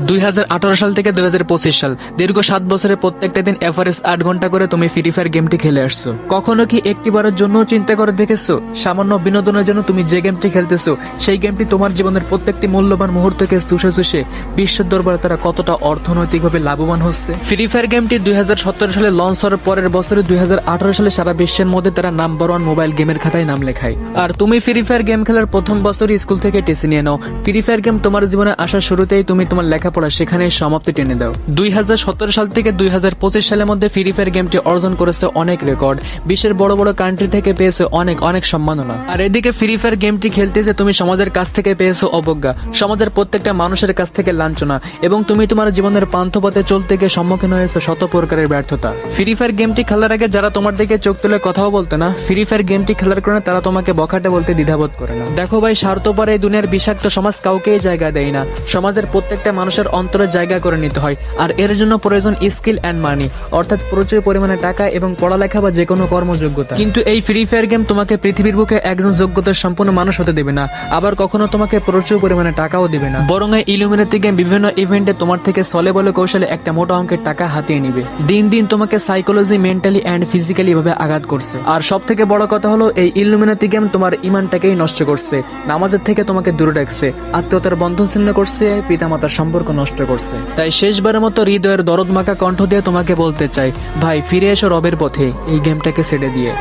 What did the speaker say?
2018 সাল থেকে 2025 সাল দীর্ঘ 7 বছরে প্রত্যেকটা দিন এভারেজ 8 ঘন্টা করে তুমি ফ্রি ফায়ার গেমটি খেলে আসছো। কখনো কি একটিবারের জন্য চিন্তা করে দেখেছো সামান্য বিনোদনের জন্য তুমি যে গেমটি খেলতেছো সেই গেমটি তোমার জীবনের প্রত্যেকটি মূল্যবান মুহূর্তকে চুষে চুষে বিশ্বের দরবারে তারা কতটা অর্থনৈতিকভাবে লাভবান হচ্ছে। ফ্রি ফায়ার গেমটি 2017 সালে লঞ্চ হওয়ার পরের বছরে 2018 সালে সারা বিশ্বের মধ্যে তারা নাম্বার 1 মোবাইল গেমের খাতায় নাম লেখায়। আর তুমি ফ্রি ফায়ার গেম খেলার প্রথম বছরই স্কুল থেকে টিসি নিয়ে নাও। ফ্রি ফায়ার গেম তোমার জীবনে আসার শুরুতেই তুমি তোমার লেখাপড়া সেখানে সমাপ্তি টেনে দাও। 2017 সাল থেকে 2025 সালের মধ্যে ফ্রি ফায়ার গেমটি অর্জন করেছে অনেক রেকর্ড, বিশ্বের বড় বড় কান্ট্রি থেকে পেয়েছে অনেক অনেক সম্মাননা। আর এদিকে ফ্রি ফায়ার গেমটি খেলতে যে তুমি সমাজের কাছ থেকে পেয়েছো অবজ্ঞা, সমাজের প্রত্যেকটা মানুষের কাছ থেকে লাঞ্ছনা, এবং তুমি তোমার জীবনের পান্থপথে চলতে গিয়ে সম্মুখীন হয়েছে শত প্রকারের ব্যর্থতা। ফ্রি ফায়ার গেমটি খেলার আগে যারা তোমার দিকে চোখ তুলে কথাও বলতে না, ফ্রি ফায়ার গেমটি খেলার কারণে তারা তোমাকে বখাটে বলতে দ্বিধাবোধ করে না। দেখো ভাই, স্বার্থপর এই দুনিয়ার বিষাক্ত সমাজ কাউকেই জায়গা দেয় না। সমাজের প্রত্যেকটা মানুষের অন্তরে জায়গা করে নিতে হয়, আর এর জন্য প্রয়োজন স্কিল অ্যান্ড মানি, অর্থাৎ প্রচুর পরিমাণে টাকা এবং পড়ালেখা বা যে কোনো কর্মযোগ্যতা। কিন্তু এই ফ্রি ফায়ার গেম তোমাকে পৃথিবীর বুকে একজন যোগ্যতার সম্পূর্ণ মানুষ হতে দেবে না, আবার কখনো তোমাকে প্রচুর পরিমাণে টাকাও দেবে না। বরং এই ইলুমিনাতি গেম বিভিন্ন ইভেন্টে তোমার থেকে ছলে বলে কৌশলে একটা মোটা অঙ্কের টাকা হাতিয়ে নিবে। দিন দিন তোমাকে সাইকোলজি, মেন্টালি অ্যান্ড ফিজিক্যালি ভাবে আঘাত করছে। আর সব থেকে বড় কথা হলো এই ইলুমিনাতি গেম তোমার ইমানটাকেই নষ্ট করছে, নামাজের থেকে তোমাকে দূরে রাখছে, আত্মীয়তার বন্ধন ছিন্ন করছে, পিতামাতার সম্পর্ক নষ্ট করছে। তাই শেষবারের মতো হৃদয়ের দরদ মাখা কণ্ঠ দিয়ে তোমাকে বলতে চাই, ভাই ফিরে এসো রবের পথে, এই গেমটাকে ছেড়ে দিয়ে।